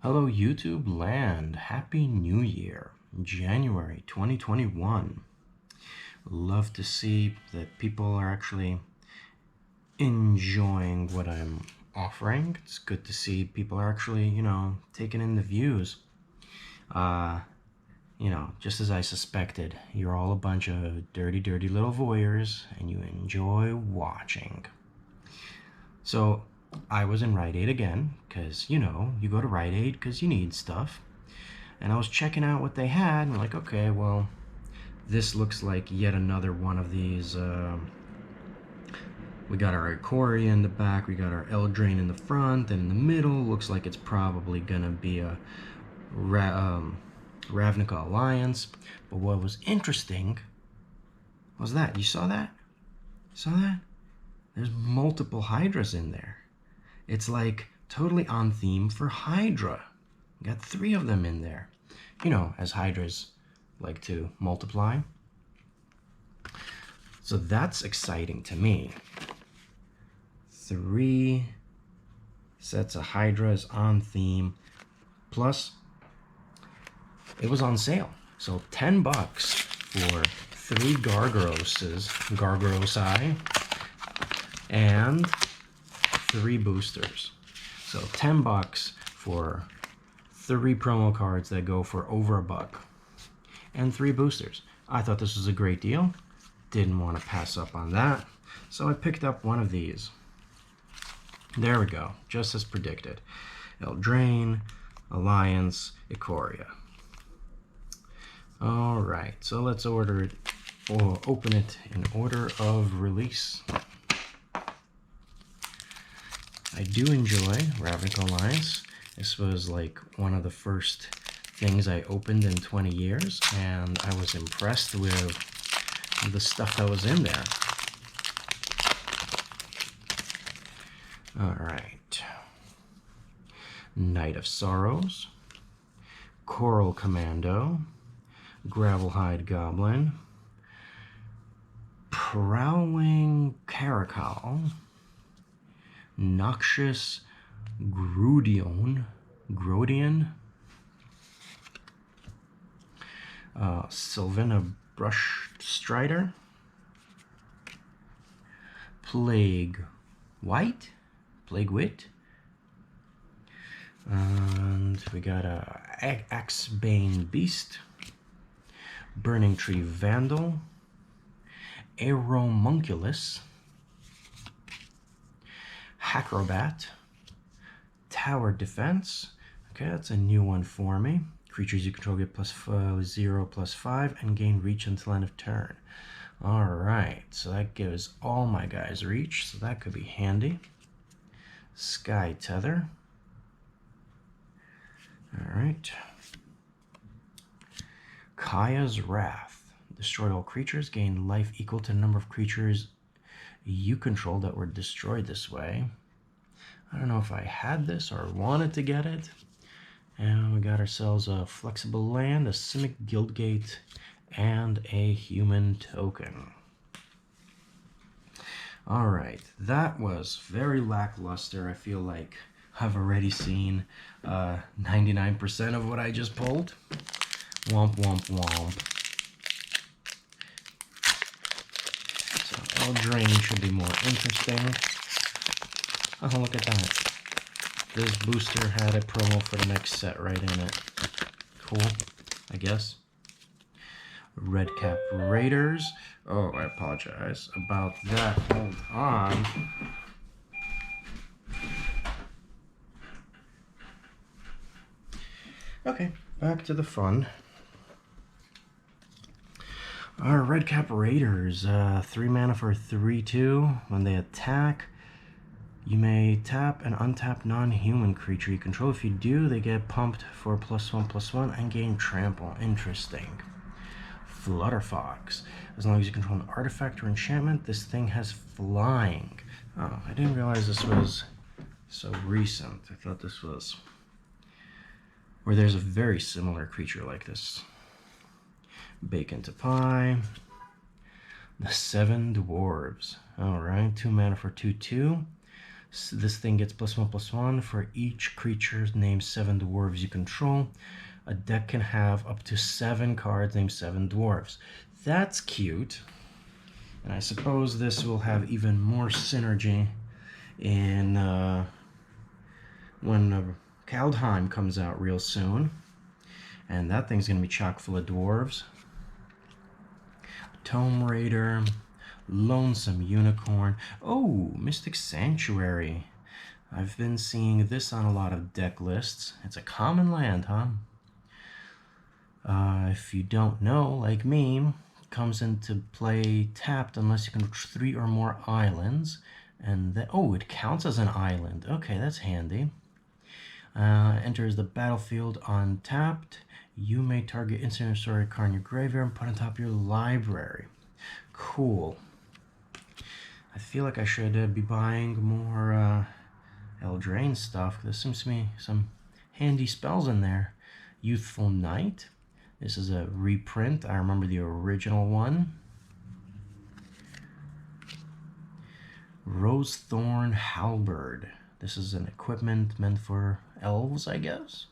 Hello YouTube land, Happy New Year, January 2021. Love to see that people are actually enjoying what I'm offering. It's good to see people are actually, taking in the views. Just as I suspected, you're all a bunch of dirty little voyeurs and you enjoy watching. So I was in Rite Aid again, because, you go to Rite Aid because you need stuff. And I was checking out what they had, and I'm like, okay, well, this looks like yet another one of these. We got our Ikoria in the back, we got our Eldraine in the front, and in the middle, looks like it's probably gonna be a Ravnica Alliance. But what was interesting was that, you saw that? Saw that? There's multiple Hydras in there. It's like totally on theme for Hydra. Got 3 of them in there. As Hydras like to multiply. So that's exciting to me. 3 sets of Hydras on theme. Plus, it was on sale. So $10 for 3 Gargosi, and 3 boosters. So $10 for 3 promo cards that go for over $1, and 3 boosters. I thought this was a great deal. Didn't want to pass up on that, so I picked up one of these. There we go, just as predicted. Eldraine, Alliance, Ikoria. All right, so let's order it, or open it in order of release. I do enjoy Ravnica Alliance. This was like one of the first things I opened in 20 years, and I was impressed with the stuff that was in there. All right. Knight of Sorrows, Coral Commando, Gravelhide Goblin, Prowling Caracal, Noxious Grodion, Sylvana Brush Strider, Plague Wit, and we got a Axebane Beast, Burning Tree Vandal, Aeromunculus, Acrobat, Tower Defense. Okay, that's a new one for me. Creatures you control get +0/+5 and gain reach until end of turn. Alright, so that gives all my guys reach, so that could be handy. Sky Tether. Alright. Kaya's Wrath. Destroy all creatures, gain life equal to the number of creatures you control that were destroyed this way. I don't know if I had this or wanted to get it. And we got ourselves a flexible land, a Simic Guildgate, and a human token. Alright, that was very lackluster. I feel like I've already seen 99% of what I just pulled. Womp womp womp. So Eldraine should be more interesting. Oh, look at that. This booster had a promo for the next set right in it. Cool, I guess. Redcap Raiders. Oh, I apologize about that. Hold on. Okay, back to the fun. Our Redcap Raiders. 3 mana for 3/2. When they attack, you may tap and untap non-human creature you control. If you do, they get pumped for +1/+1 and gain trample. Interesting. Flutterfox. As long as you control an artifact or enchantment, this thing has flying. Oh, I didn't realize this was so recent. I thought this was where there's a very similar creature like this. Bacon to Pie. The 7 Dwarves. Alright, 2 mana for 2/2. So this thing gets +1/+1 for each creature named 7 dwarves you control. A deck can have up to 7 cards named 7 dwarves. That's cute. And I suppose this will have even more synergy in when Kaldheim comes out real soon. And that thing's going to be chock full of dwarves. Tome Raider, Lonesome Unicorn. Oh, Mystic Sanctuary. I've been seeing this on a lot of deck lists. It's a common land, huh? If you don't know, like me, comes into play tapped unless you can reach 3 or more islands. And then, oh, it counts as an island. Okay, that's handy. Enters the battlefield untapped. You may target instant or story card in your graveyard and put on top of your library. Cool. I feel like I should be buying more Eldraine stuff. There seems to be some handy spells in there. Youthful Knight. This is a reprint. I remember the original one. Rosethorn Halberd. This is an equipment meant for elves, I guess.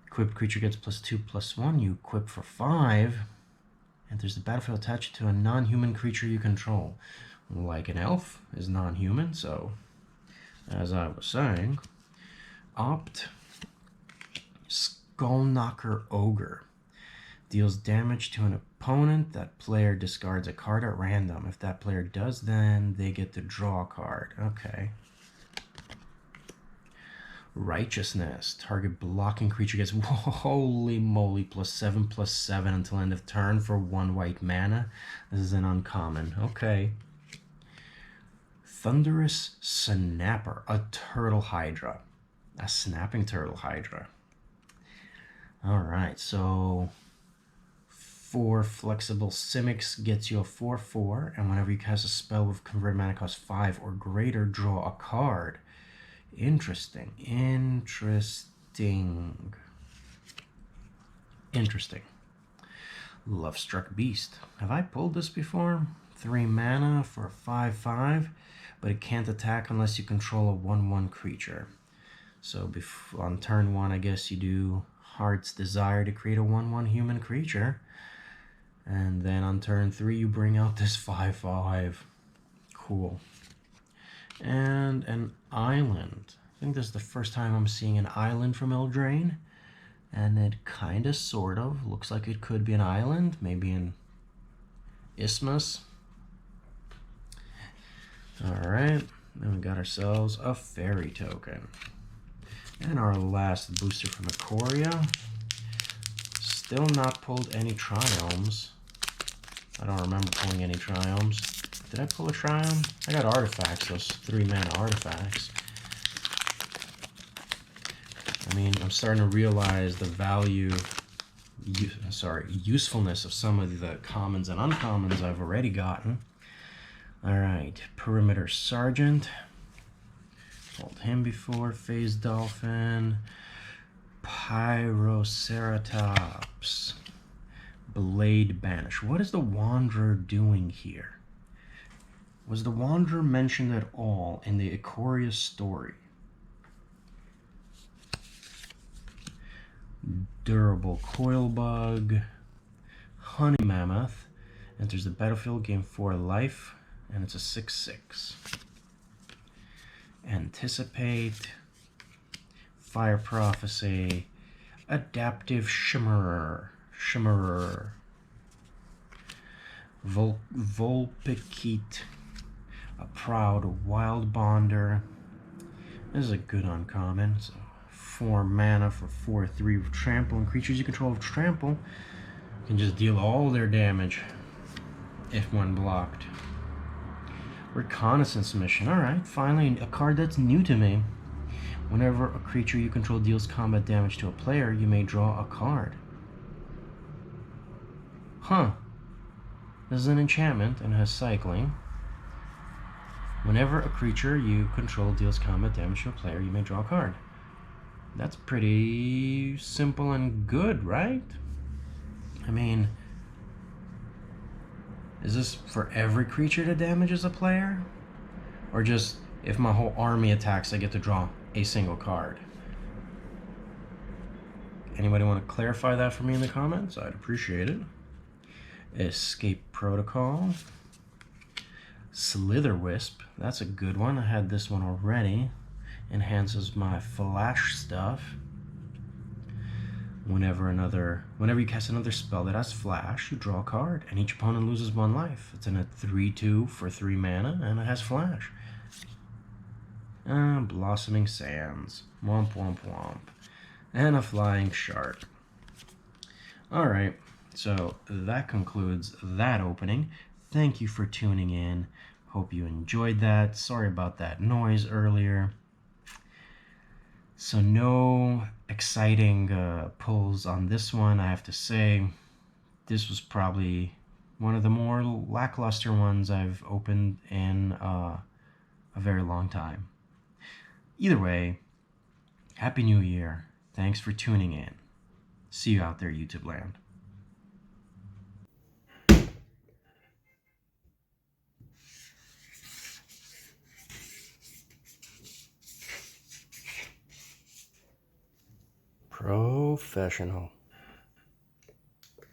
Equipped creature gets +2/+1. You equip for 5. Enters the battlefield attached to a non-human creature you control. Like an elf is non-human, so as I was saying, Opt Skullknocker Ogre. Deals damage to an opponent. That player discards a card at random. If that player does, then they get to draw a card. Okay. Righteousness. Target blocking creature gets, holy moly, +7/+7 until end of turn for 1 white mana. This is an uncommon. Okay. Thunderous Snapper. A turtle hydra. A snapping turtle hydra. Alright, so 4 flexible Simics gets you a 4/4, and whenever you cast a spell with converted mana cost 5 or greater, draw a card. Interesting. Lovestruck Beast. Have I pulled this before? 3 mana for a 5/5, but it can't attack unless you control a 1/1 creature. So on turn 1, I guess you do Heart's Desire to create a 1/1 human creature. And then on turn 3, you bring out this 5/5. Cool. And an island. I think this is the first time I'm seeing an island from Eldraine. And it kind of, sort of, looks like it could be an island. Maybe an isthmus. Alright. Then we got ourselves a fairy token. And our last booster from Ikoria. Still not pulled any Triomes. I don't remember pulling any Triomes. Did I pull a Triome? I got artifacts, those 3 mana artifacts. I mean, I'm starting to realize the usefulness of some of the commons and uncommons I've already gotten. Alright, Perimeter Sergeant. Pulled him before. Phase Dolphin. Pyroceratops. Blade Banish. What is the Wanderer doing here? Was the Wanderer mentioned at all in the Ikoria story? Durable Coilbug. Honey Mammoth. Enters the battlefield, gain 4 life, and it's a 6/6. Anticipate. Fire Prophecy. Adaptive Shimmerer. Volpikite. A Proud Wild Bonder. This is a good uncommon. So 4 mana for 4/3 with Trample, and creatures you control with Trample can just deal all their damage if one blocked. Reconnaissance Mission. Alright, finally a card that's new to me. Whenever a creature you control deals combat damage to a player, you may draw a card. Huh. This is an enchantment and has cycling. Whenever a creature you control deals combat damage to a player, you may draw a card. That's pretty simple and good, right? I mean, is this for every creature that damages a player? Or just If my whole army attacks, I get to draw a single card. Anybody want to clarify that for me in the comments? I'd appreciate it. Escape Protocol. Slither Wisp. That's a good one. I had this one already. Enhances my flash stuff. Whenever you cast another spell that has flash, you draw a card, and each opponent loses 1 life. It's in a 3/2 for 3 mana, and it has flash. Blossoming Sands. Womp womp womp. And a Flying Shark. Alright, so that concludes that opening. Thank you for tuning in. Hope you enjoyed that. Sorry about that noise earlier. So no exciting pulls on this one, I have to say. This was probably one of the more lackluster ones I've opened in a very long time. Either way, Happy New Year. Thanks for tuning in. See you out there, YouTube land. Professional.